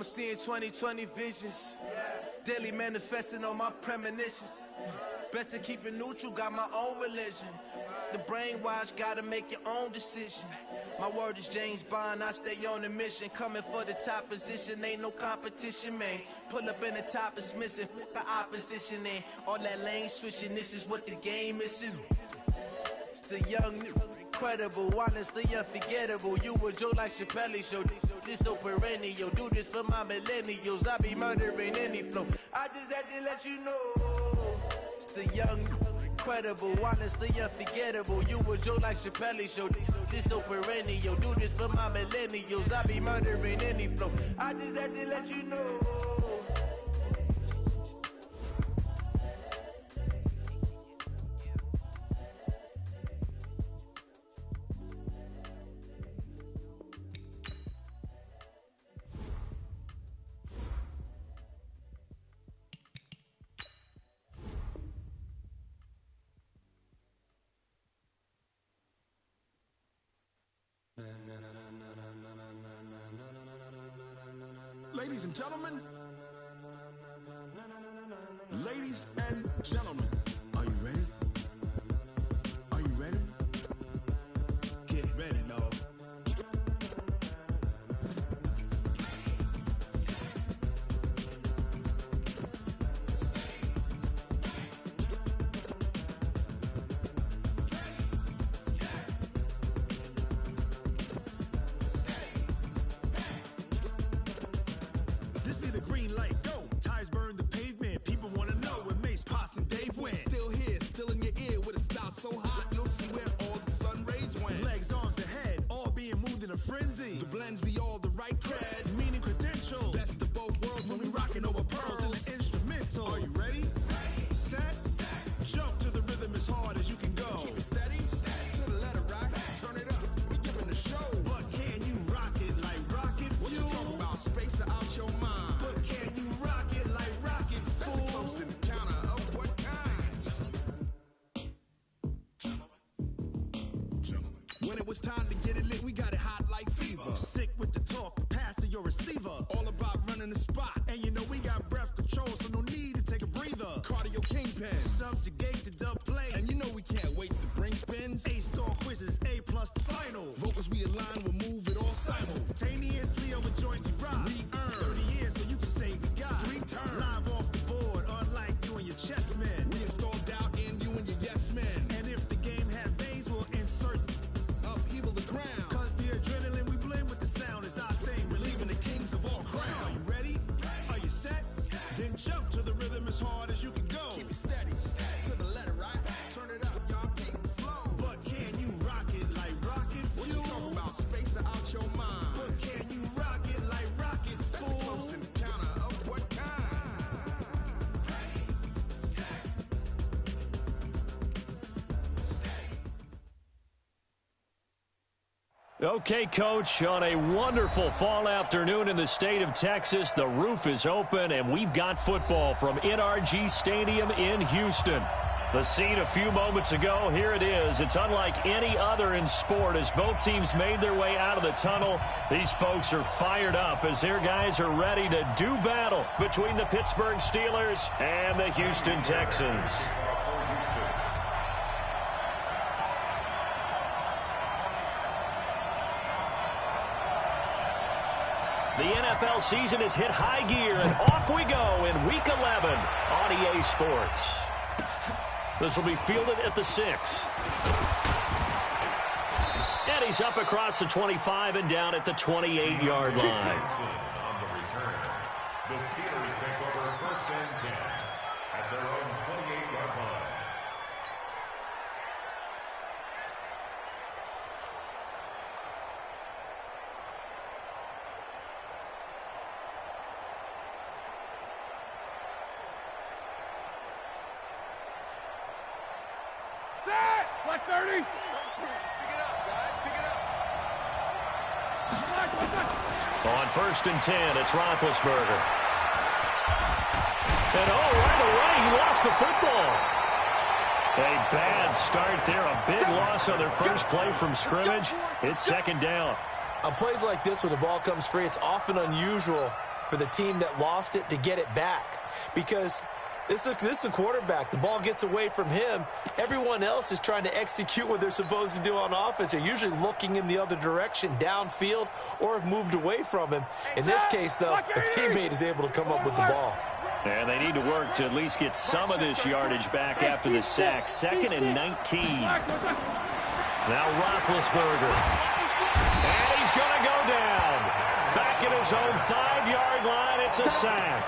I'm seeing 2020 visions. Daily manifesting on my premonitions. Best to keep it neutral, got my own religion. The brainwash, gotta make your own decision. My word is James Bond, I stay on the mission. Coming for the top position, ain't no competition, man. Pull up in the top, it's missing, the opposition ain't. All that lane switching, this is what the game missing. It's the young, incredible, honestly unforgettable. You a joke like Chappelle show. This so perennial, do this for my millennials. I be murdering any flow. I just had to let you know. It's the young, incredible, honestly unforgettable. You a joke like Chappelle show. This so perennial, do this for my millennials. I be murdering any flow. I just had to let you know. Ladies and gentlemen, ladies and gentlemen, are you ready? Are you ready? Get ready, dog. This be the green light, go. Tires burn the pavement. People wanna know where Mace, Potts, and Dave went. Still here, still in your ear with a style so hot, you'll see where all the sun rays went. Legs, arms, the head, all being moved in a frenzy. The blends be all the right cred, meaning credentials. Best of both worlds when we rockin' over pearls in the instrumental. Are you ready? Set, jump to the rhythm as hard as you can go. Keep it steady, to the letter rock, turn it up, we giving the show. But can you rock it like rocket fuel? What you talking about, space out your mind? But can you rock it like rockets, fool? That's a close encounter of what kind? When it was time to get it lit, we got it hot like fever. Sick with the talk, pass to your receiver. All about running the spot, and you know we got breath control, so no need to take a breather. Cardio kingpin, subjugate the dub play, and you know we can't wait to bring spins. A-star quizzes, A+ the final. Vocals we align, we'll move it all simultaneously over joints we rock. We earn 30 years, so you can say we got 3 turns. Live off the board, unlike you and your chess men. We install doubt in you and your yes men. And if the game had veins, we'll insert upheaval the ground. Cause the adrenaline we blend with the sound is our thing, relieving the kings of all crowns. So are you ready? Are you set? Then jump to the rhythm as hard as you can go. Keep it steady, to the letter, right? Turn it up, y'all keep the flow. But can you rock it like rocket fuel? What you talking about, space out your mind? But can you rock it like rockets, fool? That's a close encounter of what kind? Okay, Coach, on a wonderful fall afternoon in the state of Texas, the roof is open, and we've got football from NRG Stadium in Houston. The scene a few moments ago, here it is. It's unlike any other in sport as both teams made their way out of the tunnel. These folks are fired up as their guys are ready to do battle between the Pittsburgh Steelers and the Houston Texans. The NFL season has hit high gear, and off we go in Week 11 on EA Sports. This will be fielded at the 6. And he's up across the 25 and down at the 28-yard line. On the return, the Steelers take over 1st and 10 at their own 28-yard line. Black 30. Pick it up, guys. Pick it up. On 1st and 10, it's Roethlisberger. And right away, he lost the football. A bad start there, a big loss on their first play from scrimmage. It's 2nd down. On plays like this where the ball comes free, it's often unusual for the team that lost it to get it back. Because this is a quarterback. The ball gets away from him. Everyone else is trying to execute what they're supposed to do on offense. They're usually looking in the other direction, downfield, or have moved away from him. In this case, though, a teammate is able to come up with the ball. And they need to work to at least get some of this yardage back after the sack. 2nd and 19. Now Roethlisberger. And he's going to go down. Back at his own 5-yard line, it's a sack.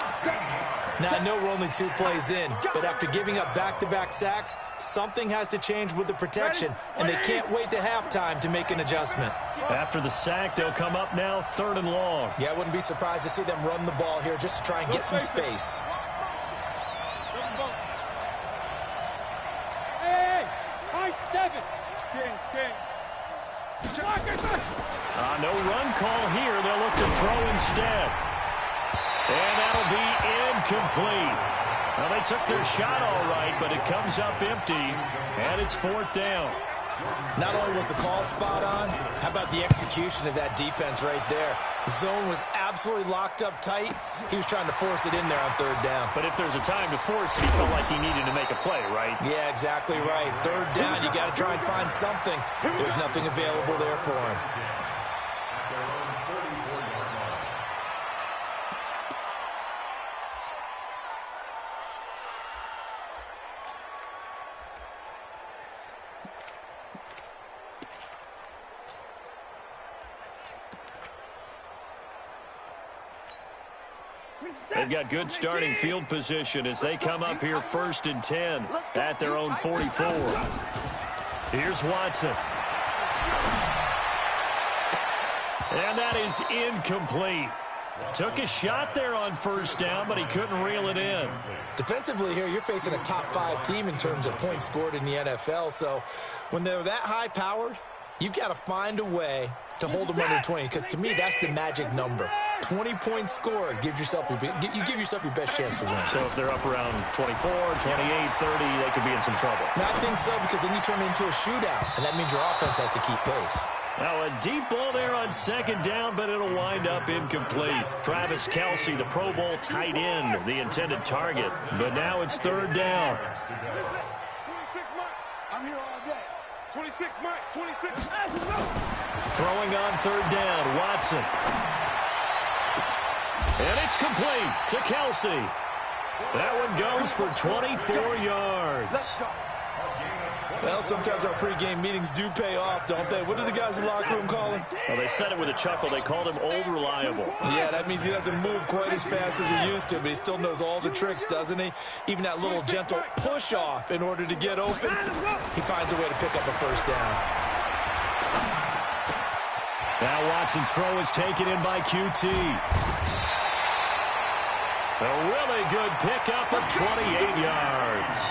Now, I know we're only 2 plays in, but after giving up back-to-back sacks, something has to change with the protection, and they can't wait to halftime to make an adjustment. After the sack, they'll come up now 3rd and long. Yeah, I wouldn't be surprised to see them run the ball here just to try and get some space. Hey, high 7. No run call here. They'll look to throw instead. And that'll be incomplete. Well, they took their shot all right, but it comes up empty, and it's 4th down. Not only was the call spot on, how about the execution of that defense right there? The zone was absolutely locked up tight. He was trying to force it in there on 3rd down. But if there's a time to force it, he felt like he needed to make a play, right? Yeah, exactly right. 3rd down, you got to try and find something. There's nothing available there for him. They've got good starting field position as they come up here 1st and 10 at their own 44. Here's Watson. And that is incomplete. Took a shot there on 1st down, but he couldn't reel it in. Defensively here, you're facing a top 5 team in terms of points scored in the NFL. So when they're that high-powered, you've got to find a way to hold them under 20, because to me, that's the magic number. 20 points scored gives yourself you give yourself your best chance to win. So if they're up around 24, 28, 30, they could be in some trouble. I think so, because then you turn it into a shootout, and that means your offense has to keep pace. Now a deep ball there on 2nd down, but it'll wind up incomplete. Travis Kelce, the Pro Bowl tight end, the intended target. But now it's 3rd down. 26 Mike. I'm here all day. 26 Mike. 26. Throwing on 3rd down, Watson. And it's complete to Kelce. That one goes for 24 yards. Well, sometimes our pregame meetings do pay off, don't they? What do the guys in the locker room call him? Well, they said it with a chuckle. They called him Old Reliable. Yeah, that means he doesn't move quite as fast as he used to, but he still knows all the tricks, doesn't he? Even that little gentle push-off in order to get open, he finds a way to pick up a 1st down. Now Watson's throw is taken in by QT. A really good pickup of 28 yards.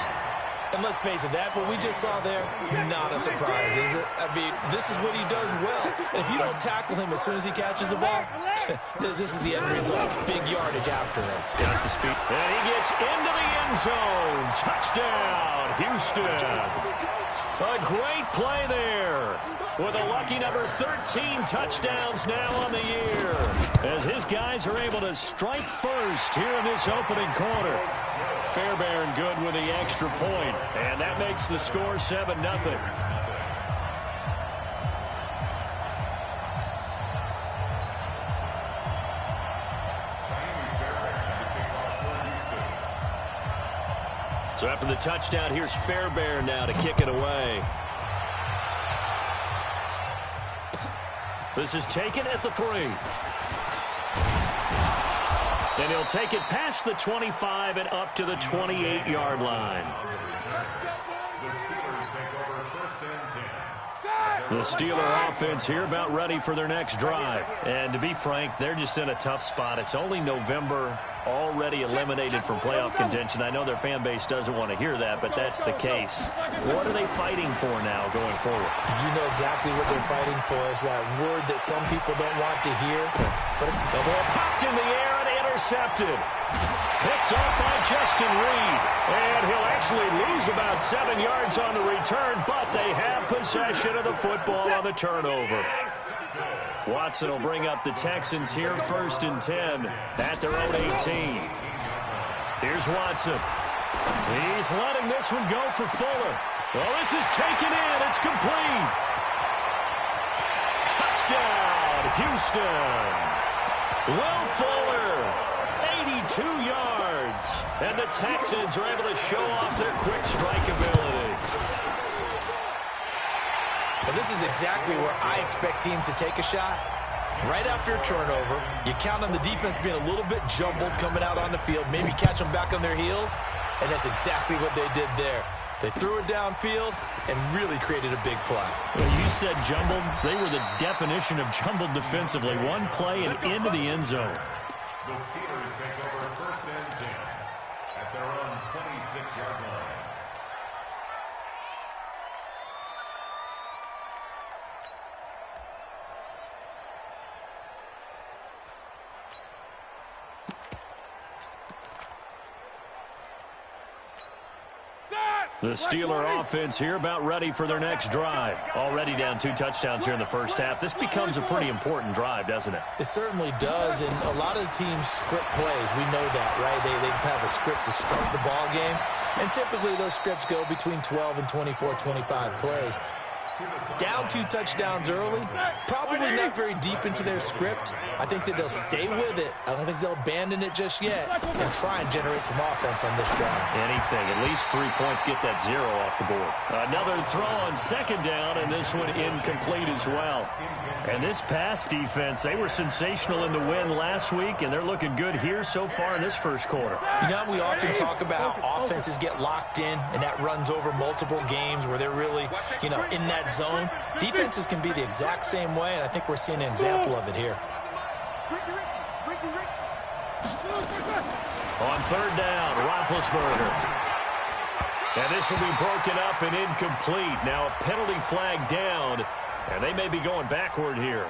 And let's face it, that what we just saw there, not a surprise, is it? I mean, this is what he does well. And if you don't tackle him as soon as he catches the ball, this is the end result. Big yardage after it. Got the speed. And he gets into the end zone. Touchdown, Houston. A great play there. With a lucky number 13 touchdowns now on the year. As his guys are able to strike first here in this opening quarter. Fairbairn good with the extra point, and that makes the score 7-0. So after the touchdown, here's Fairbairn now to kick it away. This is taken at the 3. And he'll take it past the 25 and up to the 28-yard line. The Steeler offense here about ready for their next drive. And to be frank, they're just in a tough spot. It's only November, already eliminated from playoff contention. I know their fan base doesn't want to hear that, but that's the case. What are they fighting for now going forward? You know exactly what they're fighting for. Is that word that some people don't want to hear. But it's the ball popped in the air and intercepted. Picked off by Justin Reed. And he'll actually lose about 7 yards on the return, but they have possession of the football on the turnover. Watson will bring up the Texans here, 1st and 10 at their own 18. Here's Watson. He's letting this one go for Fuller. Well, this is taken in. It's complete. Touchdown, Houston. Will Fuller, 82 yards. And the Texans are able to show off their quick strike ability. Well, this is exactly where I expect teams to take a shot. Right after a turnover, you count on the defense being a little bit jumbled coming out on the field, maybe catch them back on their heels, and that's exactly what they did there. They threw it downfield and really created a big play. Well, you said jumbled. They were the definition of jumbled defensively. One play and into the end zone. The Steelers take over 1st and 10 at their own 26-yard line. The Steeler offense here about ready for their next drive. Already down 2 touchdowns here in the first half. This becomes a pretty important drive, doesn't it? It certainly does, and a lot of the teams script plays. We know that, right? They have a script to start the ball game, and typically those scripts go between 12 and 24, 25 plays. Down 2 touchdowns early, probably not very deep into their script. I think that they'll stay with it. I don't think they'll abandon it just yet and try and generate some offense on this drive. Anything. At least 3 points, get that 0 off the board. Another throw on 2nd down, and this one incomplete as well. And this pass defense, they were sensational in the win last week, and they're looking good here so far in this first quarter. You know, we often talk about how offenses get locked in, and that runs over multiple games where they're really, in that zone. Defenses can be the exact same way, and I think we're seeing an example of it here. On 3rd down, Roethlisberger. And this will be broken up and incomplete. Now a penalty flag down, and they may be going backward here.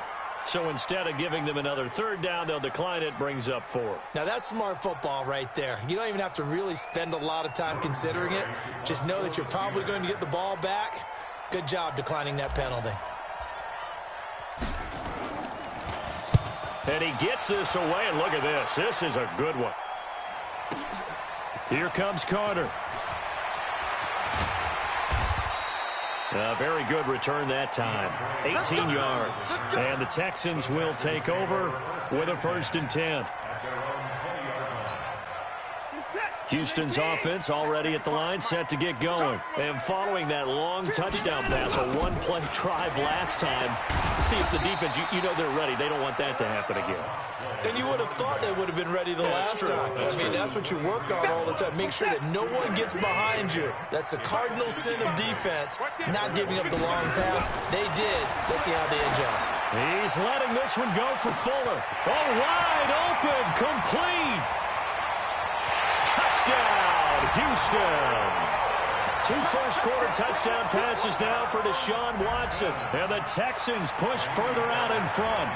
So instead of giving them another 3rd down, they'll decline it, brings up 4. Now that's smart football right there. You don't even have to really spend a lot of time considering it. Just know that you're probably going to get the ball back. Good job declining that penalty. And he gets this away, and look at this. This is a good one. Here comes Carter. A very good return that time. 18 yards. And the Texans will take over with a 1st and 10. Houston's offense already at the line, set to get going. And following that long touchdown pass, a 1-play drive last time, see if the defense, you know they're ready. They don't want that to happen again. And you would have thought they would have been ready the last time. That's what you work on all the time. Make sure that no one gets behind you. That's the cardinal sin of defense, not giving up the long pass. They did. Let's see how they adjust. He's letting this one go for Fuller. Oh, wide open, complete. Touchdown, Houston. 2 first-quarter touchdown passes now for Deshaun Watson. And the Texans push further out in front.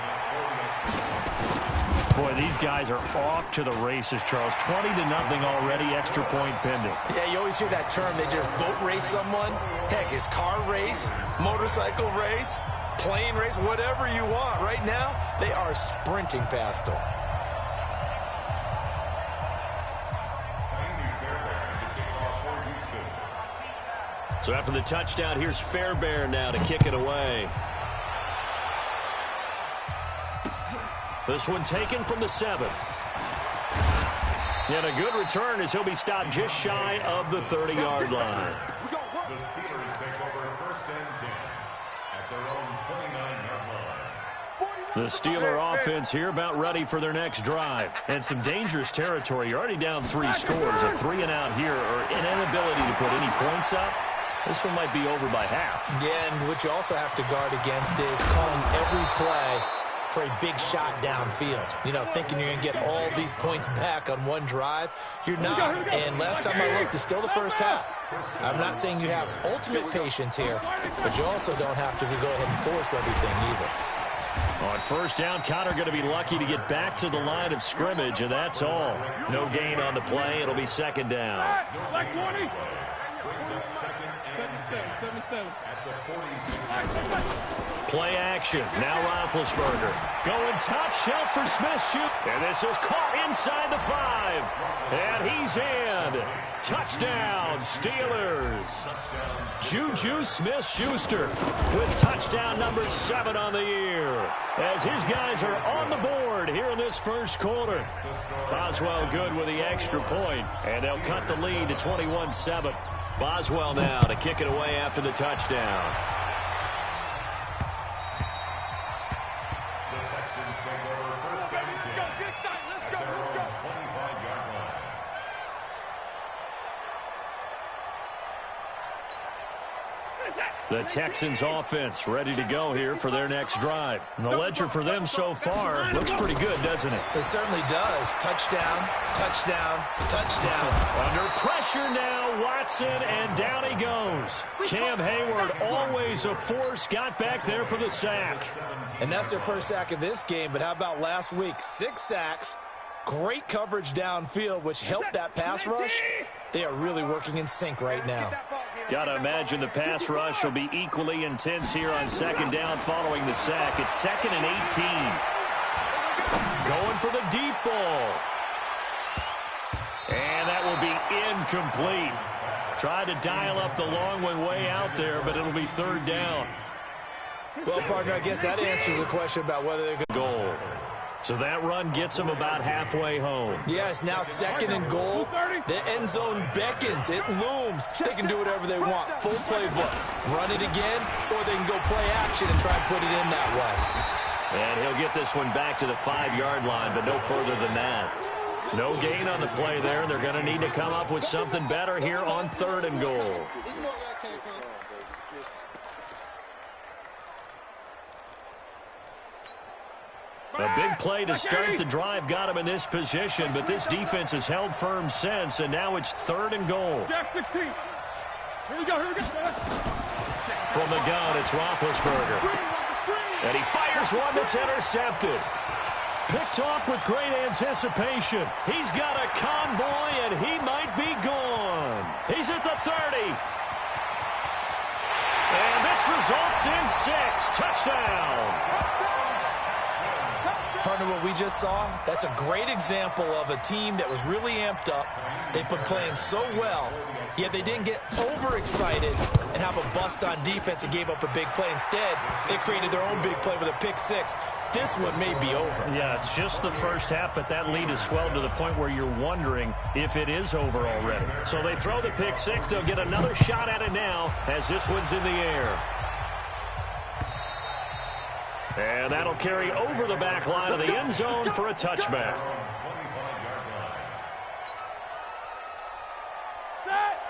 Boy, these guys are off to the races, Charles. 20-0 already, extra point pending. Yeah, you always hear that term. They just boat race someone. Heck, it's car race, motorcycle race, plane race, whatever you want. Right now, they are sprinting past them. So after the touchdown, here's Fairbairn now to kick it away. This one taken from the 7. And a good return as he'll be stopped just shy of the 30-yard line. The Steelers take over 1st and 10 at their own 29-yard line. The Steeler offense here about ready for their next drive. And some dangerous territory. You're already down 3 scores. A 3-and-out here, or an inability to put any points up. This one might be over by half. Yeah, and what you also have to guard against is calling every play for a big shot downfield. Thinking you're going to get all these points back on one drive. You're not. And last time I looked, it's still the first half. I'm not saying you have ultimate patience here, but you also don't have to go ahead and force everything either. On 1st down, Connor going to be lucky to get back to the line of scrimmage, and that's all. No gain on the play. It'll be 2nd down. Brings up second and 10 at the 46. Play action. Now Roethlisberger going top shelf for Smith. Shoot. And this is caught inside the 5. And he's in. Touchdown, Steelers. Juju Smith-Schuster with touchdown number 7 on the year. As his guys are on the board here in this first quarter. Boswell good with the extra point, and they'll cut the lead to 21-7. Boswell now to kick it away after the touchdown. The Texans take over first and 10 at their own 25-yard line. The Texans offense ready to go here for their next drive. And the ledger for them so far looks pretty good, doesn't it? It certainly does. Touchdown, touchdown, touchdown. Under pressure now, Watson, and down he goes. Cam Hayward, always a force, got back there for the sack. And that's their first sack of this game, but how about last week? 6 sacks, great coverage downfield, which helped that pass rush. They are really working in sync right now. Got to imagine the pass rush will be equally intense here on second down following the sack. It's 2nd and 18. Going for the deep ball. And that will be incomplete. Tried to dial up the long one way out there, but it'll be 3rd down. Well, partner, I guess that answers the question about whether they're going to goal. So that run gets them about halfway home. Yeah, it's now 2nd and goal. The end zone beckons. It looms. They can do whatever they want. Full playbook. Run it again, or they can go play action and try and put it in that way. And he'll get this one back to the 5-yard line, but no further than that. No gain on the play there. They're going to need to come up with something better here on 3rd and goal. A big play to start the drive got him in this position, but this defense has held firm since, and now it's 3rd and goal. Here we go. From the gun, it's Roethlisberger. And he fires one that's intercepted. Picked off with great anticipation. He's got a convoy, and he might be gone. He's at the 30. And this results in 6. Touchdown. Partner, what we just saw, that's a great example of a team that was really amped up. They've been playing so well, yet they didn't get overexcited and have a bust on defense and gave up a big play. Instead, they created their own big play with a pick-6. This one may be over. Yeah, it's just the first half, but that lead has swelled to the point where you're wondering if it is over already. So they throw the pick-6. They'll get another shot at it now as this one's in the air. And that'll carry over the back line of the end zone for a touchback.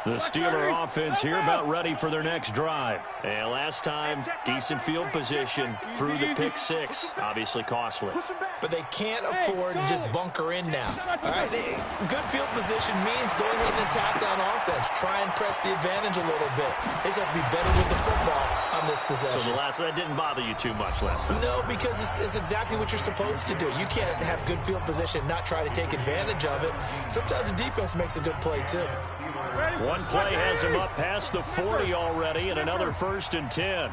The Steeler offense here about ready for their next drive. And last time, decent field position through the pick-6. Obviously costly. But they can't afford to just bunker in now. All right, good field position means go ahead and attack on offense. Try and press the advantage a little bit. They just have to be better with the football on this possession. So that didn't bother you too much last time? No, because it's exactly what you're supposed to do. You can't have good field position and not try to take advantage of it. Sometimes the defense makes a good play, too. One play has him up past the 40 already, and another 1st and 10.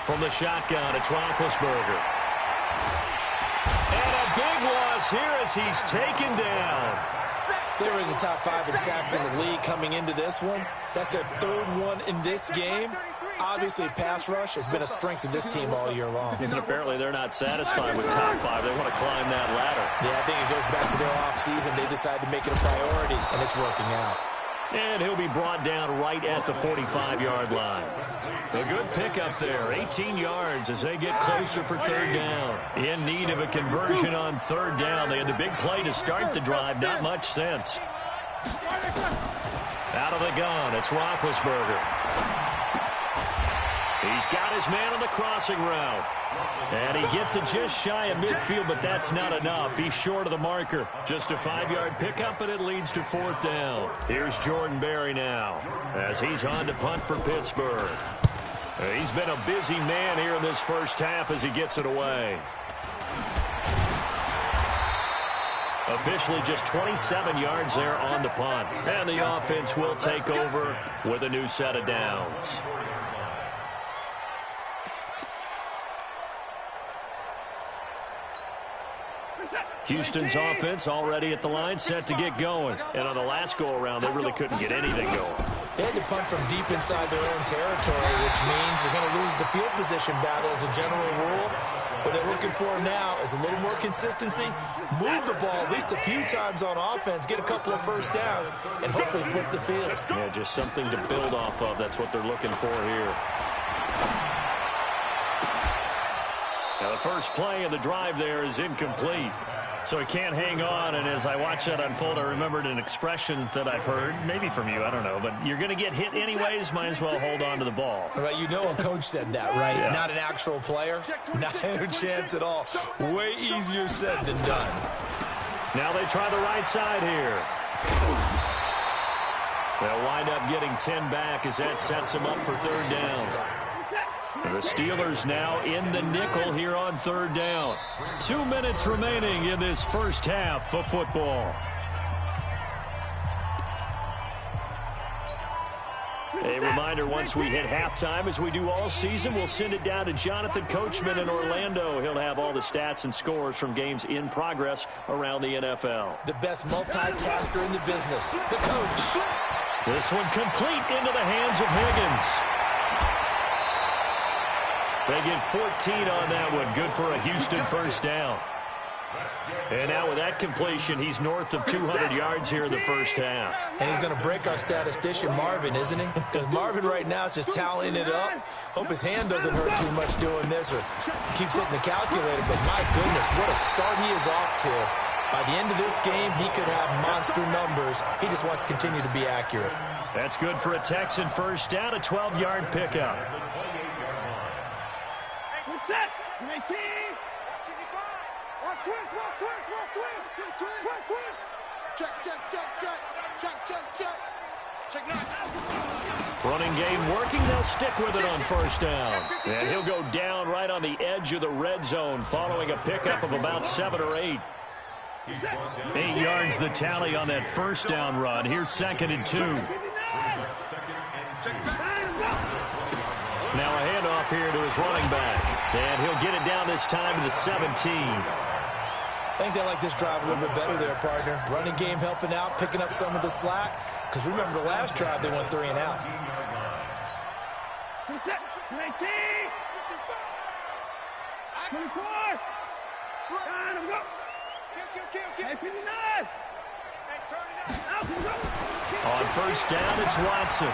From the shotgun, it's Roethlisberger. And a big loss here as he's taken down. They were in the top 5 in sacks in the league coming into this one. That's their 3rd one in this game. Obviously, pass rush has been a strength of this team all year long. And apparently they're not satisfied with top 5. They want to climb that ladder. Yeah, I think it goes back to their offseason. They decided to make it a priority, and it's working out. And he'll be brought down right at the 45-yard line. A good pickup there, 18 yards as they get closer for 3rd down. In need of a conversion on 3rd down. They had the big play to start the drive, not much sense. Out of the gun, it's Roethlisberger. He's got his man on the crossing route. And he gets it just shy of midfield, but that's not enough. He's short of the marker. Just a 5-yard pickup, and it leads to 4th down. Here's Jordan Berry now as he's on to punt for Pittsburgh. He's been a busy man here in this first half as he gets it away. Officially just 27 yards there on the punt. And the offense will take over with a new set of downs. Houston's offense already at the line, set to get going. And on the last go-around, they really couldn't get anything going. They had to punt from deep inside their own territory, which means they're going to lose the field position battle as a general rule. What they're looking for now is a little more consistency, move the ball at least a few times on offense, get a couple of first downs, and hopefully flip the field. Yeah, just something to build off of. That's what they're looking for here. Now, the first play of the drive there is incomplete. So he can't hang on, and as I watch that unfold, I remembered an expression that I've heard, maybe from you, I don't know, but you're going to get hit anyways, might as well hold on to the ball. Right, you know a coach said that, right? Yeah. Not an actual player. Not a chance at all. Way easier said than done. Now they try the right side here. They'll wind up getting 10 back as that sets them up for third down. The Steelers now in the nickel here on third down. 2 minutes remaining in this first half of football. A reminder, once we hit halftime, as we do all season, we'll send it down to Jonathan Coachman in Orlando. He'll have all the stats and scores from games in progress around the NFL. The best multitasker in the business, the coach. This one complete into the hands of Higgins. They get 14 on that one. Good for a Houston first down. And now with that completion, he's north of 200 yards here in the first half. And he's going to break our statistician, Marvin, isn't he? Because Marvin right now is just tallying it up. Hope his hand doesn't hurt too much doing this or keeps hitting the calculator. But my goodness, what a start he is off to. By the end of this game, he could have monster numbers. He just wants to continue to be accurate. That's good for a Texan first down, a 12-yard pickup. Set. 19. Watch twist. Check. Check nine. Running game working. They'll stick with it on first down. And he'll go down right on the edge of the red zone following a pickup of about 7 or 8. 8 yards the tally on that first down run. Here's 2nd and 2. Now a handoff here to his running back. And he'll get it down this time to the 17. I think they like this drive a little bit better there, partner. Running game helping out, picking up some of the slack. Because remember the last drive, they went 3 and out. 19. 24. Line him up. Kill. 59. On first down, it's Watson.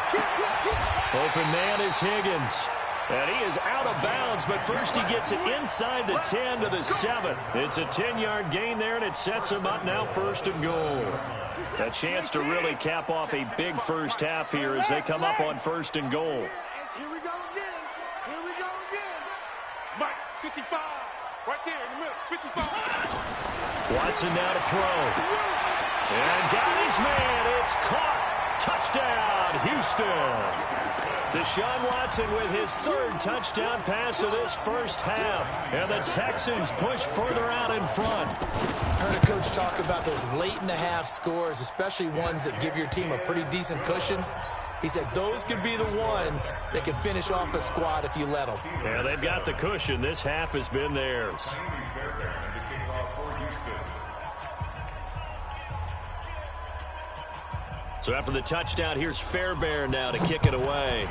Open man is Higgins. And he is out of bounds, but first he gets it inside the 10 to the 7. It's a 10-yard gain there, and it sets him up now 1st and goal. A chance to really cap off a big first half here as they come up on 1st and goal. Here we go again. Mike, 55. Right there in the middle, 55. Watson now to throw. And got his man. It's caught. Touchdown, Houston. Deshaun Watson with his 3rd touchdown pass of this first half. And the Texans push further out in front. Heard a coach talk about those late-in-the-half scores, especially ones that give your team a pretty decent cushion. He said those could be the ones that can finish off a squad if you let them. Yeah, they've got the cushion. This half has been theirs. So after the touchdown, here's Fairbairn now to kick it away.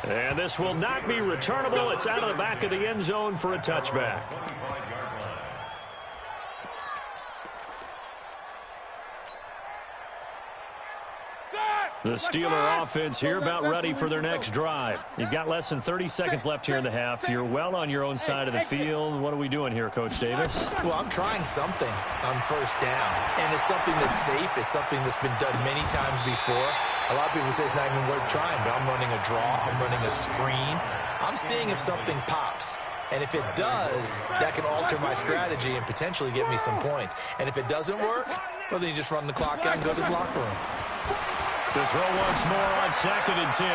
And this will not be returnable. It's out of the back of the end zone for a touchback. The Steeler offense here about ready for their next drive. You've got less than 30 seconds left here in the half. You're well on your own side of the field. What are we doing here, Coach Davis? Well, I'm trying something on first down. And it's something that's safe. It's something that's been done many times before. A lot of people say it's not even worth trying, but I'm running a draw. I'm running a screen. I'm seeing if something pops. And if it does, that can alter my strategy and potentially get me some points. And if it doesn't work, well, then you just run the clock out and go to the locker room. To throw once more on 2nd and 10.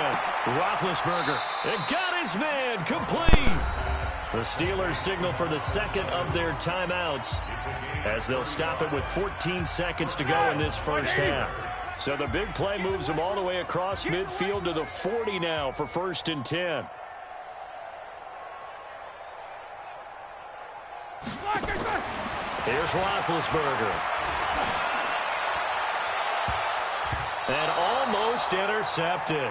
Roethlisberger. It got his man complete. The Steelers signal for the second of their timeouts as they'll stop it with 14 seconds to go in this first half. So the big play moves them all the way across midfield to the 40 now for 1st and 10. Here's Roethlisberger. And almost intercepted.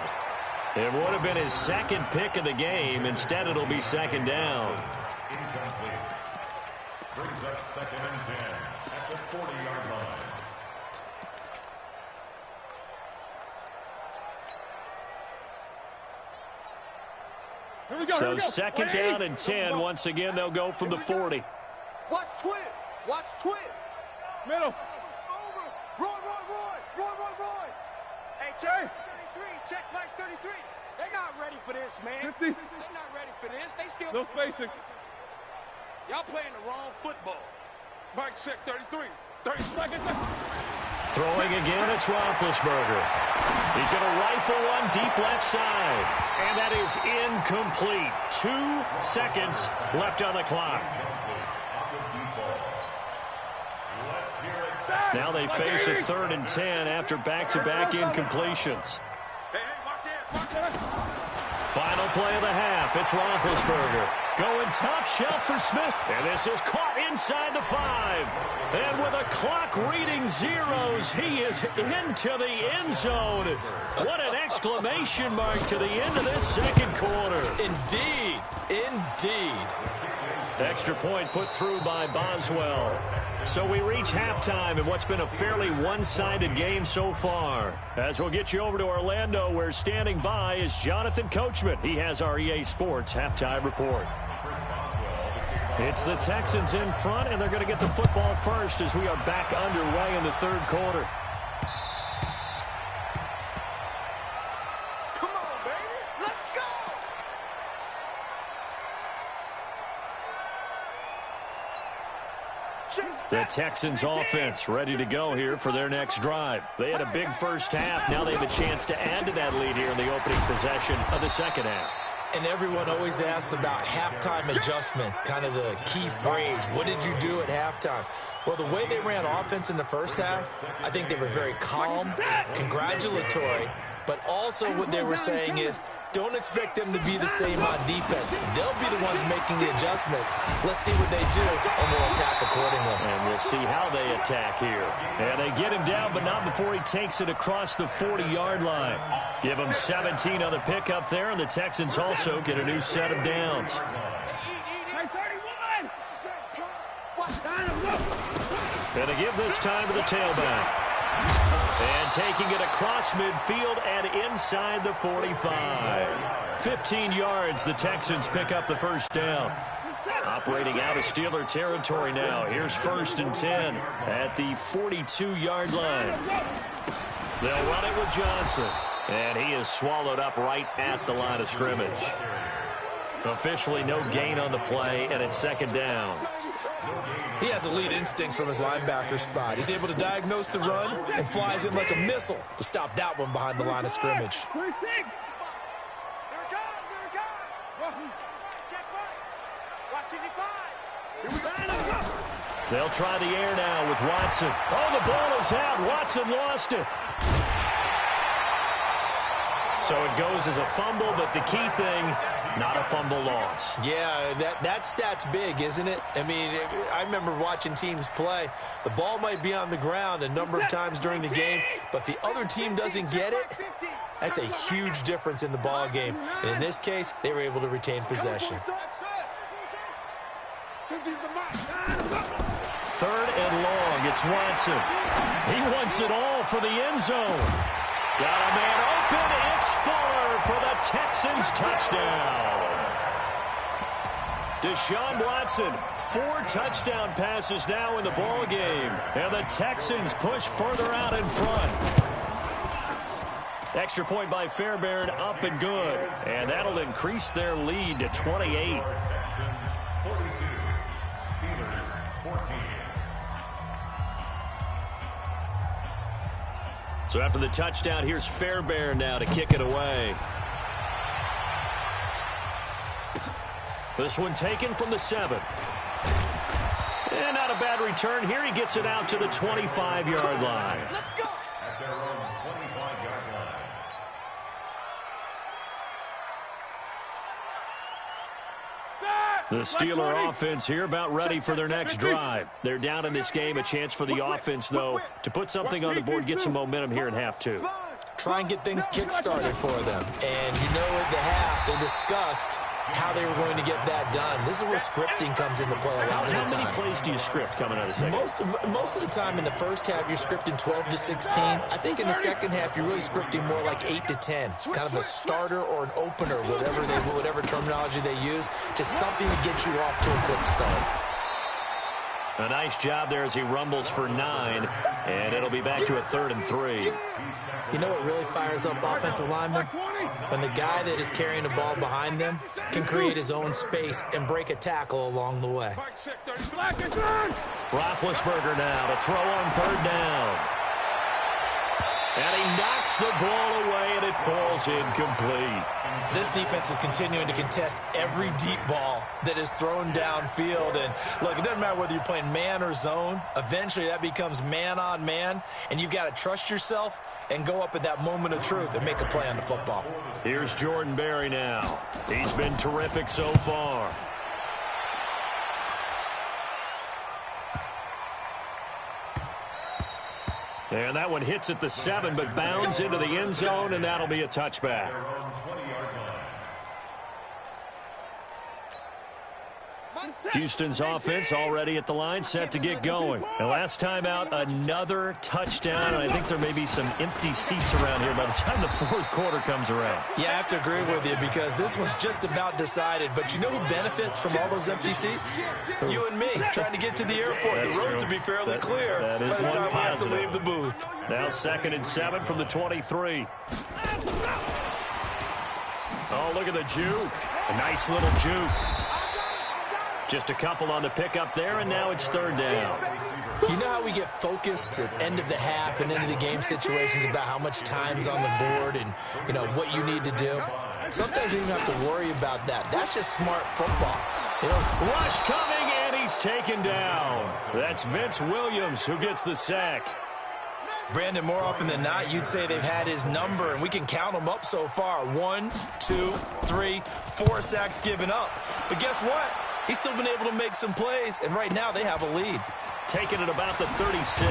It would have been his second pick of the game. Instead, it'll be second down. Incomplete. Brings up 2nd and 10 at the 40-yard line. Here we go, So second down and 10. Once again, they'll go from the 40. Watch twist. Watch twist. Middle. Roy. Hey, check 33. Check Mike 33. They're not ready for this, man. 50. They're not ready for this. They still. No spacing. Y'all playing the wrong football. Mike check 33. 30 seconds. Throwing again, it's Roethlisberger. He's going to rifle one deep left side. And that is incomplete. 2 seconds left on the clock. Now they face a 3rd and 10 after back-to-back incompletions. Hey, watch it. Final play of the half. It's Roethlisberger going top shelf for Smith. And this is caught inside the 5. And with a clock reading zeros, he is into the end zone. What an exclamation mark to the end of this second quarter. Indeed. Extra point put through by Boswell. So we reach halftime in what's been a fairly one-sided game so far. As we'll get you over to Orlando, where standing by is Jonathan Coachman. He has our EA Sports halftime report. It's the Texans in front, and they're going to get the football first as we are back underway in the third quarter. Come on, baby. Let's go. The Texans offense ready to go here for their next drive. They had a big first half. Now they have a chance to add to that lead here in the opening possession of the second half. And everyone always asks about halftime adjustments, kind of the key phrase. What did you do at halftime? Well, the way they ran offense in the first half, I think they were very calm, congratulatory, but also what they were saying is, don't expect them to be the same on defense. They'll be the ones making the adjustments. Let's see what they do, and we'll attack accordingly. And we'll see how they attack here. And they get him down, but not before he takes it across the 40-yard line. Give him 17 on the pickup there, and the Texans also get a new set of downs. And they give this time to the tailback. And taking it across midfield and inside the 45. 15 yards, the Texans pick up the first down. Operating out of Steeler territory now. Here's 1st and 10 at the 42-yard line. They'll run it with Johnson. And he is swallowed up right at the line of scrimmage. Officially no gain on the play, and it's second down. He has elite instincts from his linebacker spot. He's able to diagnose the run and flies in like a missile to stop that one behind the line of scrimmage. They'll try the air now with Watson. Oh, the ball is out. Watson lost it. So it goes as a fumble, but the key thing, not a fumble loss. Yeah, that stat's big, isn't it? I mean, I remember watching teams play. The ball might be on the ground a number of times during the game, but the other team doesn't get it. That's a huge difference in the ball game. And in this case, they were able to retain possession. 3rd and long, it's Watson. He wants it all for the end zone. Got a man open. It's Fuller for the Texans touchdown. Deshaun Watson, 4 touchdown passes now in the ball game, and the Texans push further out in front. Extra point by Fairbairn, up and good, and that'll increase their lead to 28. Texans 42, Steelers 14. So after the touchdown, here's Fairbairn now to kick it away. This one taken from the 7. And not a bad return here. He gets it out to the 25-yard line. At their own 25-yard line. The Steeler offense here about ready for their next drive. They're down in this game. A chance for the offense, though, to put something on the board, get some momentum here in half 2. Try and get things kick-started for them. And you know at the half, they discussed how they were going to get that done. This is where scripting comes into play a lot of the time. How many plays do you script coming out of the second? Most of the time in the first half, you're scripting 12 to 16. I think in the second half, you're really scripting more like 8 to 10. Kind of a starter or an opener, whatever terminology they use. Just something to get you off to a quick start. A nice job there as he rumbles for 9, and it'll be back to a 3rd and 3. You know what really fires up offensive linemen? When the guy that is carrying the ball behind them can create his own space and break a tackle along the way. Roethlisberger now to throw on 3rd down. And he knocks the ball away, and it falls incomplete. This defense is continuing to contest every deep ball that is thrown downfield. And, look, it doesn't matter whether you're playing man or zone. Eventually, that becomes man on man, and you've got to trust yourself and go up at that moment of truth and make a play on the football. Here's Jordan Berry now. He's been terrific so far. And that one hits at the 7, but bounds into the end zone, and that'll be a touchback. Houston's offense already at the line, set to get going. And last time out, another touchdown, and I think there may be some empty seats around here by the time the 4th quarter comes around. Yeah, I have to agree with you because this one's just about decided. But you know who benefits from all those empty seats? You and me, trying to get to the airport. That's the roads true. will be fairly clear that is by the time we have to positive. leave the booth. Now 2nd and 7 from the 23. Oh, look at the juke. A nice little juke. Just a couple on the pickup there, and now it's 3rd down. You know how we get focused at end of the half and end of the game situations about how much time's on the board and, you know, what you need to do? Sometimes you don't have to worry about that. That's just smart football. You know, Rush coming, and he's taken down. That's Vince Williams who gets the sack. Brandon, more often than not, you'd say they've had his number, and we can count them up so far. 1, 2, 3, 4 sacks given up. But guess what? He's still been able to make some plays, and right now they have a lead. Taking it about the 36.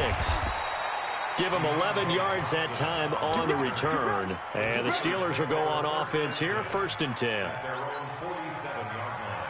Give him 11 yards that time on the return. And the Steelers will go on offense here, 1st and 10. Their own 47-yard line.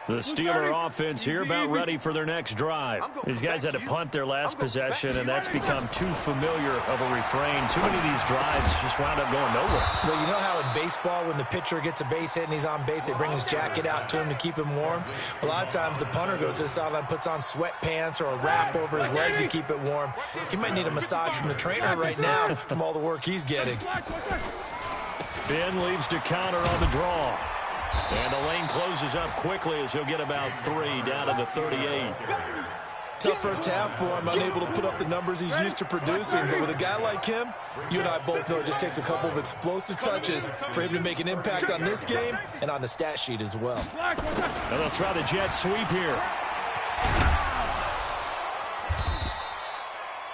The Steeler offense here about ready for their next drive. These guys had to punt their last possession, and that's become too familiar of a refrain. Too many of these drives just wound up going nowhere. Well, you know how in baseball when the pitcher gets a base hit and he's on base, they bring his jacket out to him to keep him warm? A lot of times the punter goes to the sideline, puts on sweatpants or a wrap over his leg to keep it warm. He might need a massage from the trainer right now from all the work he's getting. Ben leaves to counter on the draw. And the lane closes up quickly as he'll get about 3 down to the 38. Tough first half for him, unable to put up the numbers he's used to producing. But with a guy like him, you and I both know it just takes a couple of explosive touches for him to make an impact on this game and on the stat sheet as well. And they'll try the jet sweep here.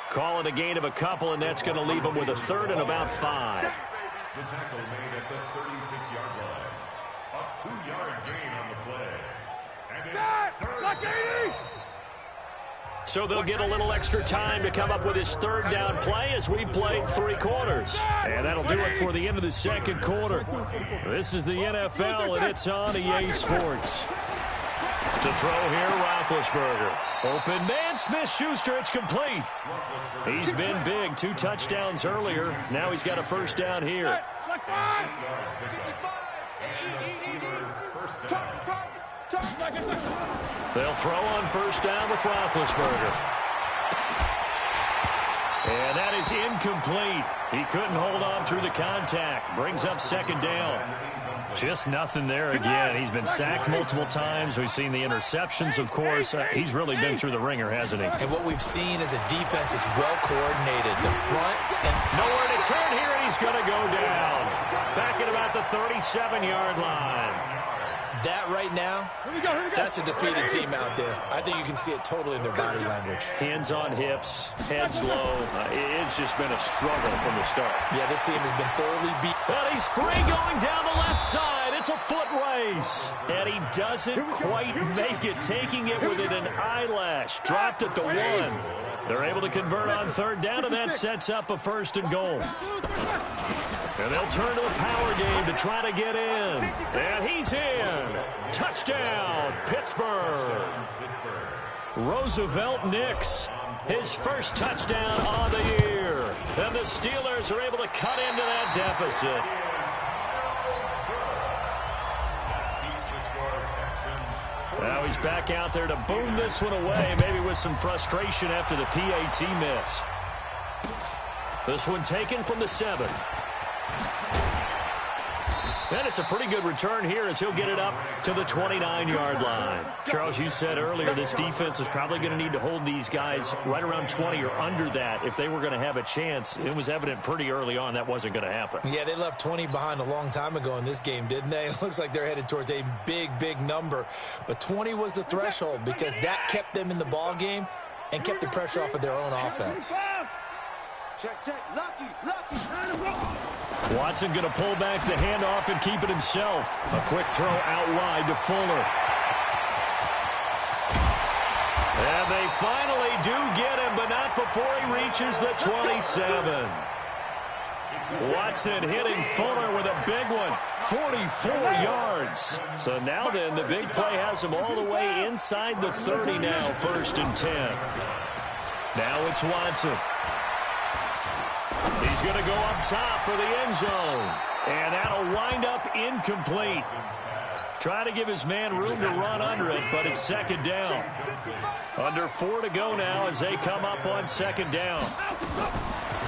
Call it a gain of a couple, and that's going to leave him with a 3rd and about 5. The tackle made at the 36-yard line. A 2-yard gain on the play. And it's 3rd down. So they'll get a little extra time to come up with his 3rd down play as we've played 3 quarters. And that'll do it for the end of the 2nd quarter. This is the NFL, and it's on EA Sports. To throw here, Roethlisberger. Open man, Smith-Schuster, it's complete. He's been big, 2 touchdowns earlier. Now he's got a 1st down here. They'll throw on 1st down with Roethlisberger. And that is incomplete. He couldn't hold on through the contact. Brings up 2nd down. Just nothing there again. He's been sacked multiple times. We've seen the interceptions, of course. He's really been through the ringer, hasn't he? And what we've seen is a defense that's well coordinated. The front and nowhere to turn here, and he's going to go down. 37-yard line. That right now, that's a defeated team out there. I think you can see it totally in their body language. Hands on hips, heads low. It's just been a struggle from the start. Yeah, this team has been thoroughly beat. And he's free going down the left side. It's a foot race. And he doesn't quite make it, taking it within an eyelash. Dropped at the 1. They're able to convert on third down, and that sets up a 1st and goal. And they'll turn to the power game to try to get in. And he's in. Touchdown, Pittsburgh. Roosevelt Nix, his first touchdown on the year. And the Steelers are able to cut into that deficit. Now he's back out there to boom this one away, maybe with some frustration after the PAT miss. This one taken from the 7. And it's a pretty good return here as he'll get it up to the 29-yard line. Charles, you said earlier this defense is probably going to need to hold these guys right around 20 or under that if they were going to have a chance. It was evident pretty early on that wasn't going to happen. Yeah, they left 20 behind a long time ago in this game, didn't they? It looks like they're headed towards a big, big number. But 20 was the threshold because that kept them in the ball game and kept the pressure off of their own offense. Check. Lucky. Watson going to pull back the handoff and keep it himself. A quick throw out wide to Fuller. And they finally do get him, but not before he reaches the 27. Watson hitting Fuller with a big one. 44 yards. So now then, the big play has him all the way inside the 30 now, 1st and 10. Now it's Watson. He's going to go up top for the end zone. And that'll wind up incomplete. Trying to give his man room to run under it, but it's 2nd down. Under 4 to go now as they come up on 2nd down.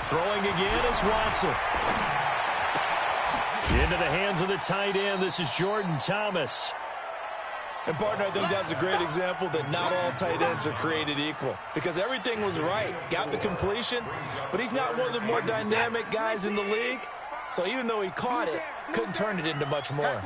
Throwing again is Watson. Into the hands of the tight end. This is Jordan Thomas. And, partner, I think that's a great example that not all tight ends are created equal because everything was right. Got the completion, but he's not one of the more dynamic guys in the league. So even though he caught it, couldn't turn it into much more.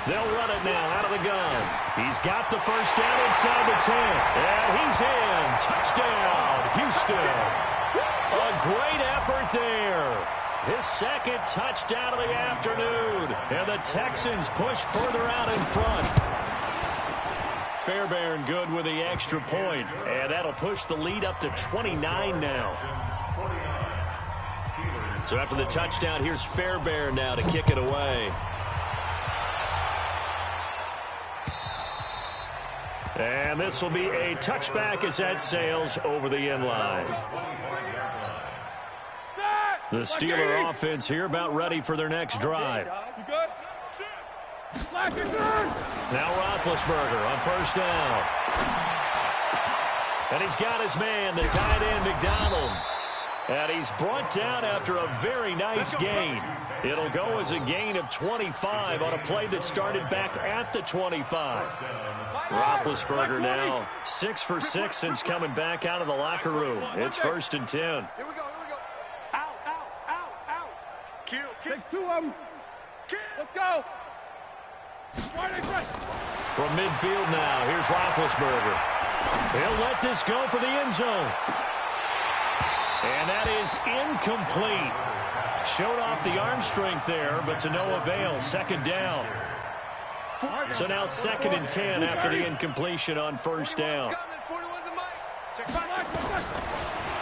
They'll run it now out of the gun. He's got the 1st down inside the 10. And he's in. Touchdown, Houston. A great effort there. His 2nd touchdown of the afternoon. And the Texans push further out in front. Fairbairn good with the extra point. And that'll push the lead up to 29 now. So after the touchdown, here's Fairbairn now to kick it away. And this will be a touchback as that sails over the end line. The Steeler offense here about ready for their next drive. Now Roethlisberger on 1st down. And he's got his man, the tight end, McDonald. And he's brought down after a very nice gain. It'll go as a gain of 25 on a play that started back at the 25. Roethlisberger now 6 for 6 since coming back out of the locker room. It's 1st and 10. Here we go. Out. Kill. Take 2 of them. Let's go. From midfield now, here's Roethlisberger. He'll let this go for the end zone. And that is incomplete. Showed off the arm strength there, but to no avail. 2nd down. So now 2nd and 10 after the incompletion on 1st down.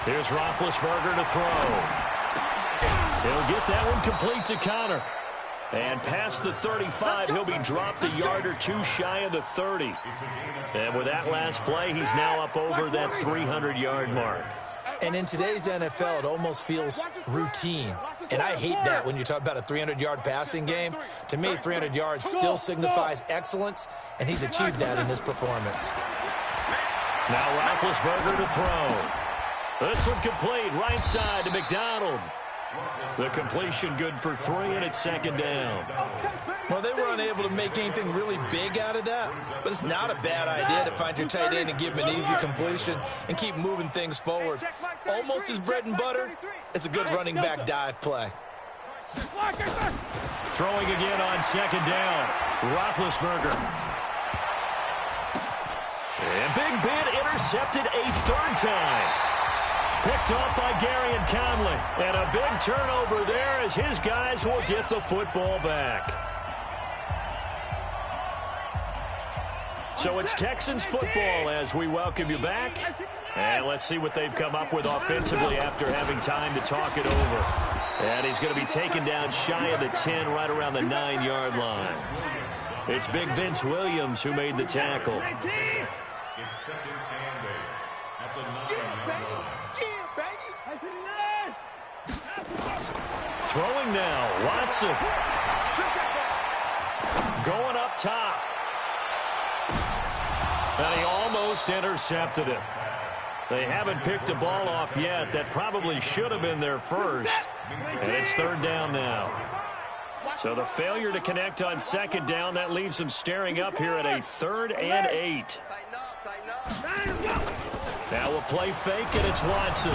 Here's Roethlisberger to throw. He'll get that one complete to Connor. And past the 35, he'll be dropped a yard or 2 shy of the 30. And with that last play, he's now up over that 300-yard mark. And in today's NFL, it almost feels routine. And I hate that when you talk about a 300-yard passing game. To me, 300 yards still signifies excellence, and he's achieved that in this performance. Now Roethlisberger to throw. This one complete, right side to McDonald. The completion good for 3, and it's second down. Well, they were unable to make anything really big out of that, but it's not a bad idea to find your tight end and give him an easy completion and keep moving things forward. Almost his bread and butter. It's a good running back dive play. Throwing again on second down. Roethlisberger. And Big Ben intercepted a 3rd time. Picked off by Gary and Conley. And a big turnover there as his guys will get the football back. So it's Texans football as we welcome you back. And let's see what they've come up with offensively after having time to talk it over. And he's going to be taken down shy of the 10, right around the 9-yard line. It's Big Vince Williams who made the tackle. It's second and 8 at the 9-yard line. Throwing now, Watson. Going up top. And he almost intercepted it. They haven't picked a ball off yet. That probably should have been their first. And it's 3rd down now. So the failure to connect on second down, that leaves them staring up here at a 3rd and 8. Now we'll play fake, and it's Watson.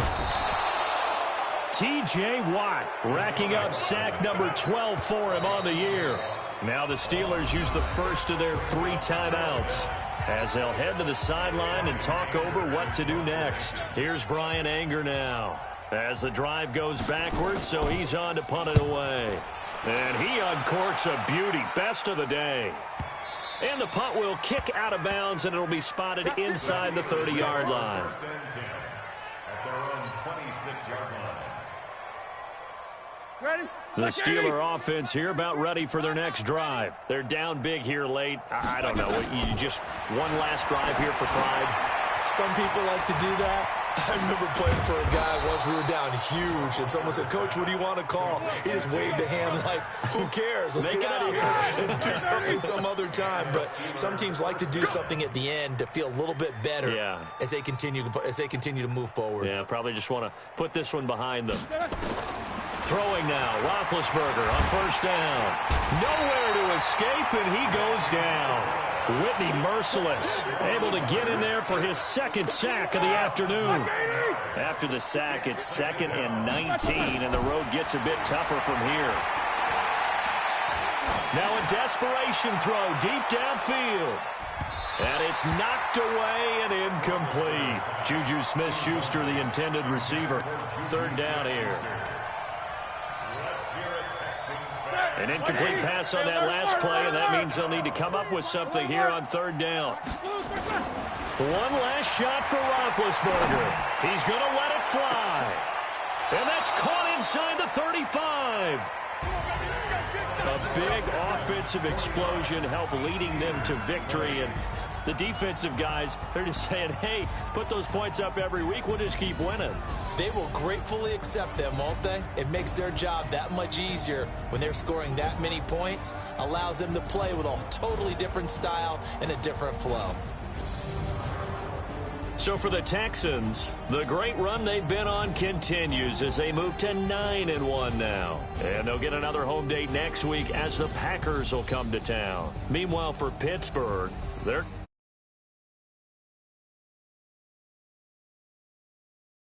T.J. Watt racking up sack number 12 for him on the year. Now the Steelers use the first of their 3 timeouts as they'll head to the sideline and talk over what to do next. Here's Brian Anger now as the drive goes backwards, so he's on to punt it away. And he uncorks a beauty. Best of the day. And the punt will kick out of bounds, and it'll be spotted inside the 30-yard line. At their own 26-yard line. The Steeler offense here about ready for their next drive. They're down big here late. I don't know. You just one last drive here for pride. Some people like to do that. I remember playing for a guy once. We were down huge, and someone said, "Coach, what do you want to call?" He just waved a hand like, "Who cares? Let's get out of here and do something some other time." But some teams like to do something at the end to feel a little bit better as they continue to move forward. Yeah, probably just want to put this one behind them. Throwing now, Roethlisberger on first down. Nowhere to escape, and he goes down. Whitney Merciless able to get in there for his 2nd sack of the afternoon. After the sack, it's 2nd and 19, and the road gets a bit tougher from here. Now a desperation throw deep downfield. And it's knocked away and incomplete. Juju Smith-Schuster, the intended receiver. 3rd down here. An incomplete pass on that last play, and that means they'll need to come up with something here on 3rd down. One last shot for Roethlisberger. He's going to let it fly. And that's caught inside the 35. A big offensive explosion helped leading them to victory. And the defensive guys, they're just saying, hey, put those points up every week. We'll just keep winning. They will gratefully accept them, won't they? It makes their job that much easier when they're scoring that many points. Allows them to play with a totally different style and a different flow. So for the Texans, the great run they've been on continues as they move to 9-1 now. And they'll get another home date next week as the Packers will come to town. Meanwhile, for Pittsburgh, they're